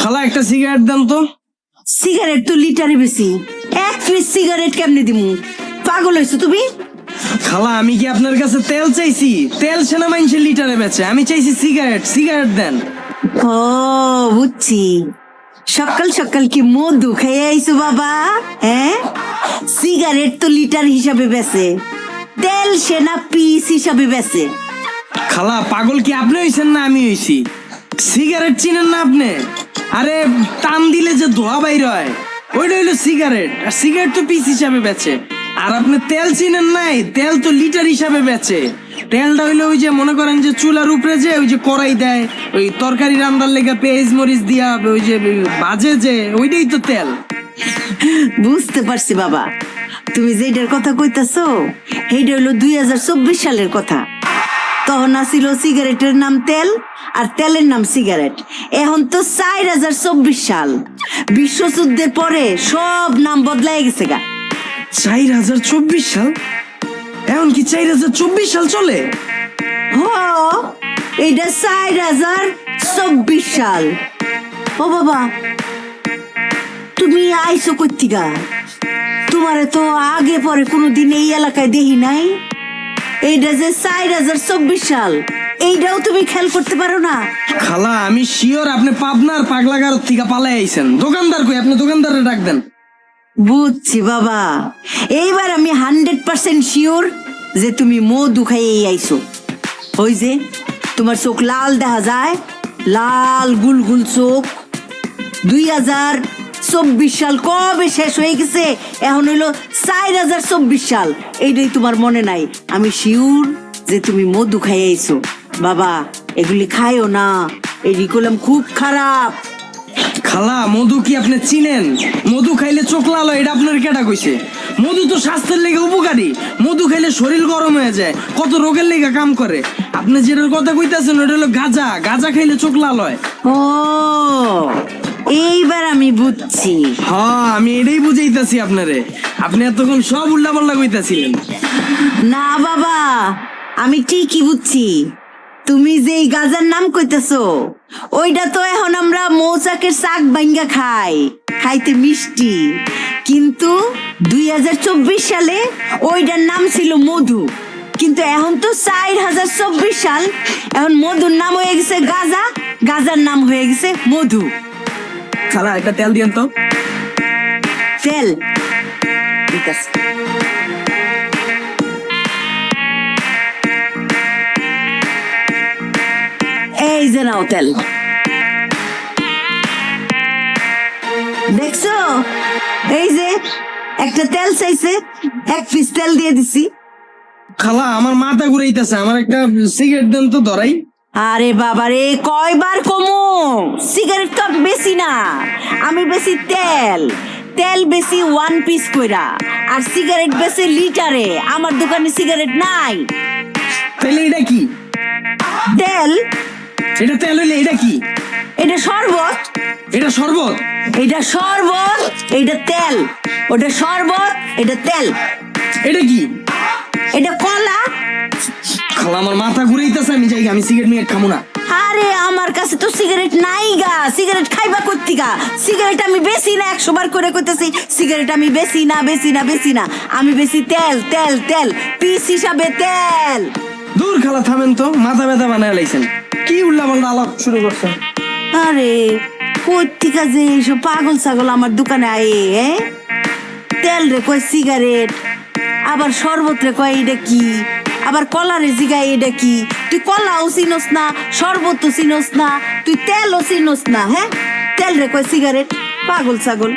খালা একটা সিগারেট দেন তো। সিগারেট তো লিটারে বেশি, এক পিস সিগারেট কেমনে দিমু? পাগল হইছো তুমি? খালা আমি কি আপনার কাছে তেল চাইছি? তেল সেনা মানুষের লিটারে বেচে, আমি চাইছি সিগারেট। সিগারেট দেন। ও বুঝছি, সকাল সকাল কি মধু খেয়ে আইছো বাবা? হ্যাঁ, সিগারেট তো লিটার হিসাবে বেচে, তেল সেনা পিস হিসাবে বেচে। খালা পাগল কি আপনি হইছেন না আমি হইছি? সিগারেট চিনেন না আপনি? আরে টান দিলে যে ধোয়া বাইর হয় ওইটা হইলো সিগারেট, আর সিগারেট তো পিস হিসাবে বেচে। আর আপনি তেল চিনেন নাই? তেল তো লিটার হিসাবে বেচে। তেলটা হইলো ওই যে মনে করেন যে চুলার উপরে যে ওই যে কড়াই দেয়, ওই তরকারি রান্নার লেগে পেঁয়াজ মরিচ দিয়া ওই যে ভাজে যে, ওইটাই তো তেল। বুঝতে পারছি বাবা, তুমি যেটার কথা কইতাছো এইটা হইলো 2024 সালের কথা। তখন আসিল সিগারেটের নাম তেল আর তেলের নাম সিগারেট। এখন তো 2024 সাল, বিশ্বযুদ্ধের পরে সব নাম বদলাই গেছে গা। 2024 সাল? এখন কি 2024 সাল চলে? হ, এটা 2024 সাল। ও বাবা, তুমি আইসো কইতিগা? তোমারে তো আগে পরে কোনোদিন এই এলাকায় দেখি নাই। এইটা যে 2024 সাল, এইটাও তুমি খেয়াল করতে পারো না? খালা আমি শিওর আপনি পাবনার পাগলাগার থেকে পালাই আইছেন। দোকানদার কই? আপনি দোকানদারে ডাক দেন। বুঝছি বাবা, এইবার আমি 100% শিওর যে তুমি মধু খাইয়ে আইছো। ওই যে তোমার চোখ লাল দেখা যায়, লাল গুলগুল চোখ। 2024 সাল কবে শেষ হয়ে গেছে, এখন হইলো 2024 সাল। এইটাই তোমার মনে নাই? আমি শিওর যে তুমি মধু খাইয়ে আইছো। বাবা এগুলি খাইও না, এই করলাম খুব খারাপ। খালা মধু কি আপনি চিনেন? মধু খাইলে চোখ লাল হয়, এটা আপনার কেটা কইছে? মধু তো স্বাস্থ্যের লেগে উপকারী। মধু খাইলে শরীর গরম হয়ে যায়, কত রোগের লেগে কাম করে। আপনি যেটার কথা কইতাছেন ওটা হলো গাঁজা। গাঁজা খাইলে চোখ লাল হয়। ও, এইবার আমি বুঝছি। হ্যাঁ আমি এটাই বুঝাইতাছি আপনারে। আপনি এতক্ষণ সব উল্টা পাল্টা কইতাছিলেন। না বাবা, আমি ঠিকই বুঝছি। তুমি যে এই গাজার নাম কইতেছো ওইটা তো এখন আমরা মৌচাকের শাক ভাঙ্গা খাই, খাইতে মিষ্টি। কিন্তু 2024 সালে ওইটার নাম ছিল মধু। কিন্তু এখন তো 2024 সাল, এখন মধুর নাম হয়ে গেছে গাজা, গাজার নাম হয়ে গেছে মধু। খালা একটা তেল দিয়েন তো। তেল দিতাছি। এই যে নাও তেল, দেখছো? এই যে একটা তেল চাইছে, এক পিস তেল দিয়ে দিছি। খালা আমার মাথা ঘুরাইতেছে, আমার একটা সিগারেট দেন তো ধরাই। আরে বাবারে, কয়বার কমু? সিগারেট তো বেশি না, আমি বেশি তেল। তেল বেশি 1 পিস কইরা, আর সিগারেট বেশি লিটারে। আমার দোকানে সিগারেট নাই। তাহলে এটা কি? তেল। এটা তেল হইলে এটা কি? এটা শরবত। এটা শরবত? এটা শরবত, এটা তেল। ওটা শরবত, এটা তেল। এটা কি? এটা কলা। খালা আমার মাথা ঘুরাইতেছে, আমি যাই, আমি সিগারেট মিগারেট খাবো না। আরে আমার কাছে তো সিগারেট নাই গা, সিগারেট খাইবা করতি গা? সিগারেট আমি বেশি না, 100 বার করে কইতেছি সিগারেট আমি বেশি না, বেশি না, বেশি না। আমি বেশি তেল, তেল, তেল, পিস হিসাবে তেল। দূর খালা থামেন তো, মাথা ব্যথা বানায় লাইছেন। কি উল্লা পাল্টা আলাপ শুরু করছেন? আরে কইতিকা যে এইসব পাগল ছাগল আমার দোকানে আয়ে, তেল রে কয় সিগারেট, আবার শরবত রে কয় এটা কি, আবার কলা রে জিগায় এটা কি। তুই কলাও চিনস না, শরবতও চিনস না, তুই তেলও চিনস না। হ্যাঁ, তেল রে কয় সিগারেট, পাগল ছাগল।